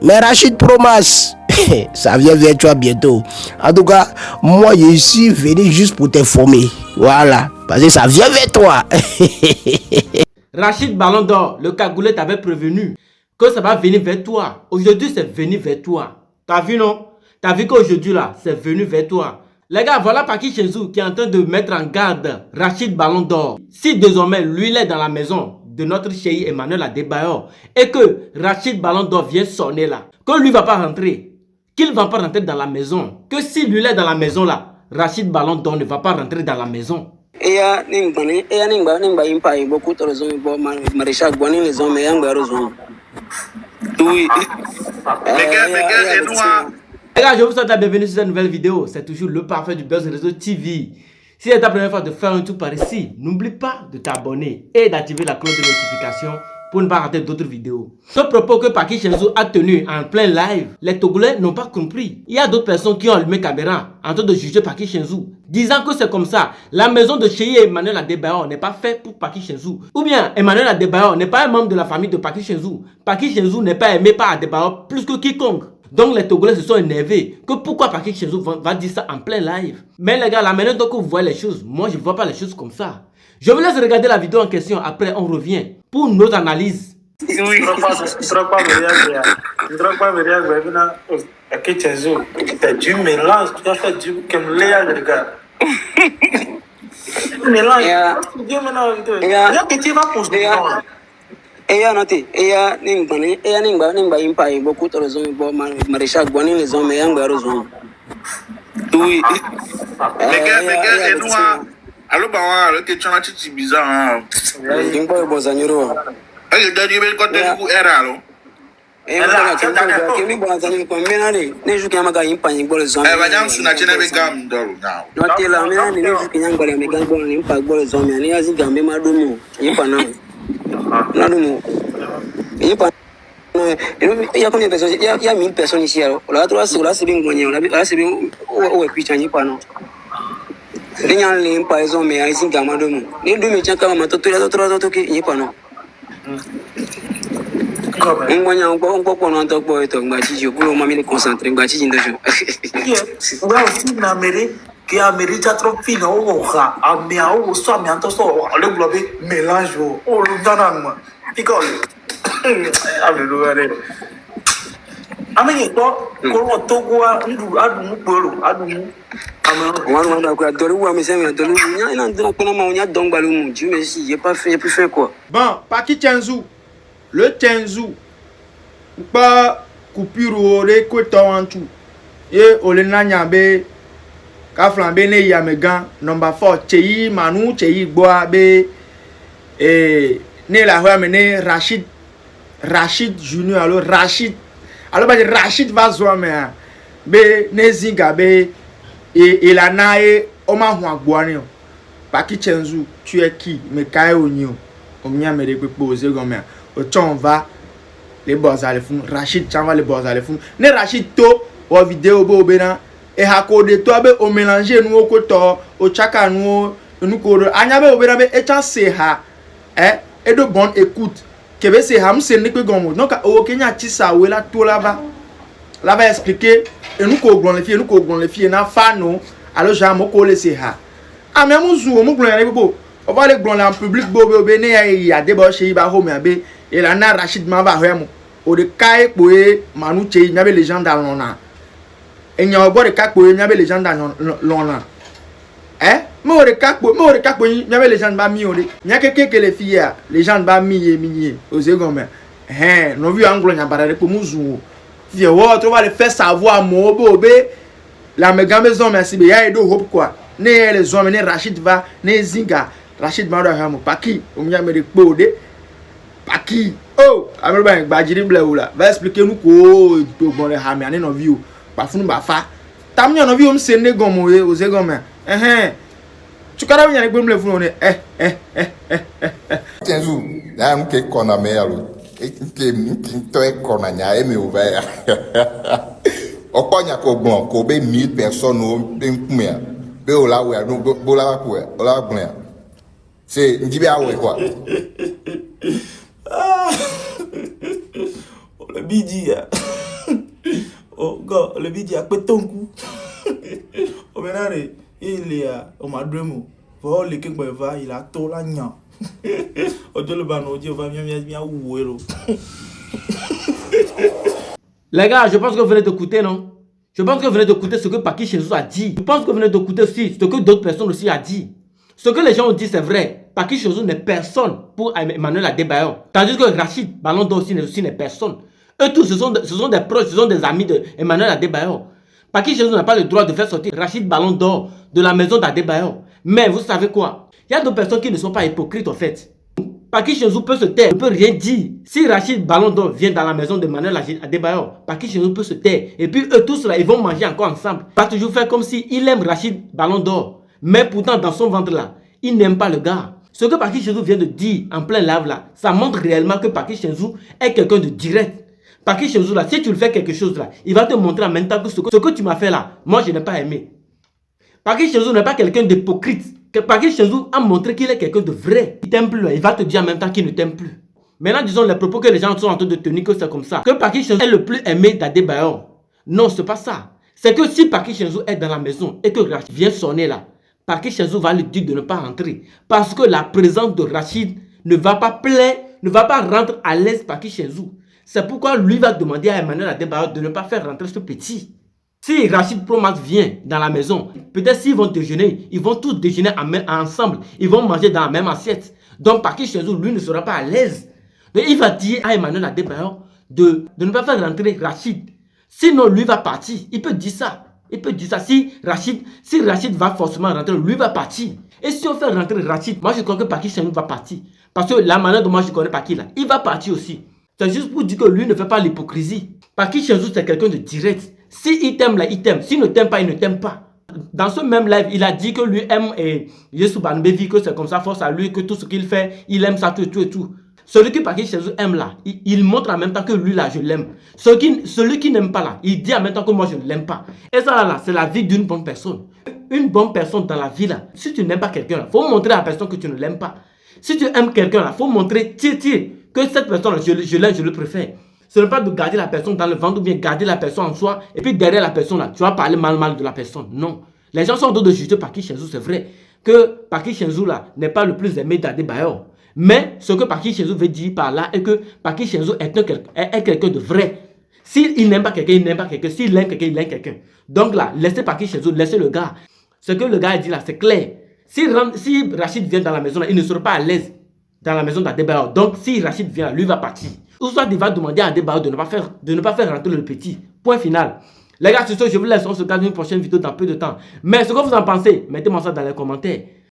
Mais Rachid Promas, ça vient vers toi bientôt. En tout cas, moi je suis venu juste pour t'informer. Voilà, parce que ça vient vers toi. Rachid Ballon d'Or, le cagoulé t'avait prévenu que ça va venir vers toi. Aujourd'hui, c'est venu vers toi. T'as vu, non? T'as vu qu'aujourd'hui, là, c'est venu vers toi. Les gars, voilà Paki Chenzou qui est en train de mettre en garde Rachid Ballon d'Or. Si désormais, lui, il est dans la maison de notre chéri Emmanuel Adebayor et que Rachid Ballon d'Or vient sonner là, que lui ne va pas rentrer, qu'il ne va pas rentrer dans la maison, que si lui est dans la maison là, Rachid Ballon d'Or ne va pas rentrer dans la maison. Les gars, je vous souhaite la bienvenue sur cette nouvelle vidéo. C'est toujours le parfait du Buzz Réseau TV. Si c'est ta première fois de faire un tour par ici, n'oublie pas de t'abonner et d'activer la cloche de notification pour ne pas rater d'autres vidéos. Ce propos que Paki Chenzou a tenu en plein live, les Togolais n'ont pas compris. Il y a d'autres personnes qui ont allumé caméra en train de juger Paki Chenzou, disant que c'est comme ça. La maison de chéri Emmanuel Adebayor n'est pas faite pour Paki Chenzou. Ou bien Emmanuel Adebayor n'est pas un membre de la famille de Paki Chenzou. Paki Chenzou n'est pas aimé par Adebayor plus que quiconque. Donc les Togolais se sont énervés que pourquoi Paki Chenzou va dire ça en plein live. Mais les gars, la manière dont vous voyez les choses, moi je ne vois pas les choses comme ça. Je vous laisse regarder la vidéo en question, après on revient pour nos analyses. Oui. Tu mélanges, tu as fait du comme Léa, le gars. Tu mélanges. Dieu maintenant, tu vas poser. Eya noté, eya ningbani, eya ningba impa ibo kutorozo ibo marisha gwani les hommes yangba rozo. Oui. Mais et nous allo bawa le question là titi bizarre. Ingba ibo zanyuro. Ayo dadi be ko tele ku era lo. Kemi bo zanyuro ko menare, ne juki amaga impa ingbo les hommes. Ba nyam suna chene be gam doro now. Noté la menane ne juki nyangba le mega bo ni impa gbo les hommes, ni yazi gambe madumu, impa na. Nadumu. Il y a combien de personnes? Il y a 1000 personnes ici. Alors, là, c'est bien gagné. Là, c'est bien. Ouais, puis tu n'as pas non. Les gens les par exemple, mais ils sont gamins de nous. Les deux métiers comme maintenant, tous les autres qui n'y pas non. On voit un peu pour nous pour être bâti. Je voulais m'amener concentrer bâti dans le jeu. Ouais, aussi na mairie qui a mairie déjà trop fine au rat. A bien au soit bien tout ça. Le globe mélange au le danang. Icole. Alléluia. Ameni ko ko to go ndu adu polo adu on a quoi dolu mais c'est dolu il a donc on a nya donc balou Dieu merci j'ai pas fait quoi. Bon, Paki Chenzou. Le Chenzou pas coupure au récoltant en tout. Et au lenanya be ka flambe ne ya megan number 4 Cheyi Manu Cheyi Boa be et ne la ho amene Rachid Junior alors Rachid va zo me be nezinga be et il a nae o ma hu agboani o Paki Chenzou tu es qui me kai onyo o mia me de poser gomme o ton va les boss aller fun Rachid chan va les boss aller fun ne Rachid to o vidéo bo be na e hakode to be o mélanger nu o ko to o chaka nu nu ko anya be o be na be e chan se ha et de bonne écoute que c'est ham c'est ne que gomo donc au Kenya tisa we la to là va expliquer et nous ko glon les filles na fa no alors ja mo ko le se ha a même zou mo glon ya bo o va le glon en public bo be ne ya de bo chez ba home be et la na Rachid ma va ho mo o de kai poe Manu Cheyi nya be légende lona e nya o bo de kai poe nya be légende lona mo de kakpo nya be légende ba mi o de nya keke les filles légende ba mi ose gomme no vi anglo nya barare po muzu vie wo to va le faire savoir mo be la mega maison merci be ya do hope quoi ne les hommes ne Rachid va ne zinga Rachid ma do ha mo Paki o nya me de po de Paki oh amelo ba gbajiri bleula va expliquer nous ko to bon le ha mi ani no vi o ba funu ba fa tam nya no vi o mse ne gomo ose gomme tu cara vient avec le fou Chenzou ya mke kona me yalo nke to e kona nya e me ouvert okonya ko gbon ko be 1000 personnes o be nkumia be o la we no bo la ko o la gbon c'est njibe awe quoi oh le bidi Oh, gars, le vidéo a pété ton cou. Oh, maintenant, il est au madremo. Voilà, le king va, il a tout la nya. Oh, Dieu le bano, Dieu va bien ouéro. Les gars, je pense que vous venez d'écouter, non? Je pense que vous venez d'écouter ce que Paki Shenzhou a dit. Je pense que vous venez d'écouter aussi ce que d'autres personnes aussi ont dit. Ce que les gens ont dit, c'est vrai. Paki Shenzhou n'est personne pour Emmanuel Adebayor. Tandis que Rachid Ballon d'Or aussi n'est personne. Eux tous, ce sont des proches, ce sont des amis d'Emmanuel Adebayor. Paki Shenzhou n'a pas le droit de faire sortir Rachid Ballon d'Or de la maison d'Adebayor. Mais vous savez quoi? Il y a d'autres personnes qui ne sont pas hypocrites en fait. Paki Shenzhou peut se taire, ne peut rien dire. Si Rachid Ballon d'Or vient dans la maison de Emmanuel Adebayor, Paki Shenzhou peut se taire. Et puis eux tous là, ils vont manger encore ensemble. Il va toujours faire comme si il aime Rachid Ballon d'Or. Mais pourtant dans son ventre là, il n'aime pas le gars. Ce que Paki Shenzhou vient de dire en plein live là, ça montre réellement que Paki Shenzhou est quelqu'un de direct. Paki Shenzhou là, si tu le fais quelque chose là, il va te montrer en même temps que ce que tu m'as fait là, moi je n'ai pas aimé. Paki Shenzhou n'est pas quelqu'un d'hypocrite. Paki Shenzhou a montré qu'il est quelqu'un de vrai. Il t'aime plus, il va te dire en même temps qu'il ne t'aime plus. Maintenant disons les propos que les gens sont en train de tenir que c'est comme ça. Que Paki Shenzhou est le plus aimé d'Adebayor. Non, c'est pas ça. C'est que si Paki Shenzhou est dans la maison et que Rachid vient sonner là, Paki Shenzhou va lui dire de ne pas rentrer. Parce que la présence de Rachid ne va pas plaire, ne va pas rendre à l'aise Paki Shenzhou. C'est pourquoi lui va demander à Emmanuel Adebayor de ne pas faire rentrer ce petit. Si Rachid Pro Max vient dans la maison, peut-être s'ils vont déjeuner, ils vont tous déjeuner ensemble. Ils vont manger dans la même assiette. Donc Paki Shenzhou, lui, ne sera pas à l'aise. Donc il va dire à Emmanuel Adebayor de ne pas faire rentrer Rachid. Sinon, lui va partir. Il peut dire ça. Il peut dire ça. Si Rachid va forcément rentrer, lui va partir. Et si on fait rentrer Rachid, moi je crois que Paki Shenzhou va partir. Parce que la manière dont moi je connais Paki là, il va partir aussi. C'est juste pour dire que lui ne fait pas l'hypocrisie. Paki Shenzhou, c'est quelqu'un de direct. S'il t'aime là, il t'aime. S'il ne t'aime pas, il ne t'aime pas. Dans ce même live, il a dit que lui aime et Yesu Banbevi, que c'est comme ça, force à lui, que tout ce qu'il fait, il aime ça, tout et tout. Celui que Paki Shenzhou aime là, il montre en même temps que lui là, je l'aime. Celui qui n'aime pas là, il dit en même temps que moi je ne l'aime pas. Et ça là, c'est la vie d'une bonne personne. Une bonne personne dans la vie là, si tu n'aimes pas quelqu'un là, il faut montrer à la personne que tu ne l'aimes pas. Si tu aimes quelqu'un là, il faut montrer, que cette personne là, je l'aime, je le préfère. Ce n'est pas de garder la personne dans le ventre ou bien garder la personne en soi et puis derrière la personne là, tu vas parler mal de la personne. Non. Les gens sont en train de juger Paki Shenzhou, c'est vrai que Paki Shenzhou là n'est pas le plus aimé d'Adebayor. Mais ce que Paki Shenzhou veut dire par là est que Paki Shenzhou est quelqu'un de vrai. S'il n'aime pas quelqu'un, il n'aime pas quelqu'un. S'il aime quelqu'un, il aime quelqu'un. Donc là, laissez Paki Shenzhou, laissez le gars. Ce que le gars a dit là, c'est clair. Si Rachid vient dans la maison là, il ne sera pas à l'aise dans la maison d'Adebayor. Donc si Rachid vient, lui va partir. Ou soit il va demander à Adebayor de ne pas faire rentrer le petit. Point final. Les gars, sur ce, je vous laisse. On se regarde une prochaine vidéo dans peu de temps. Mais ce que vous en pensez, mettez-moi ça dans les commentaires.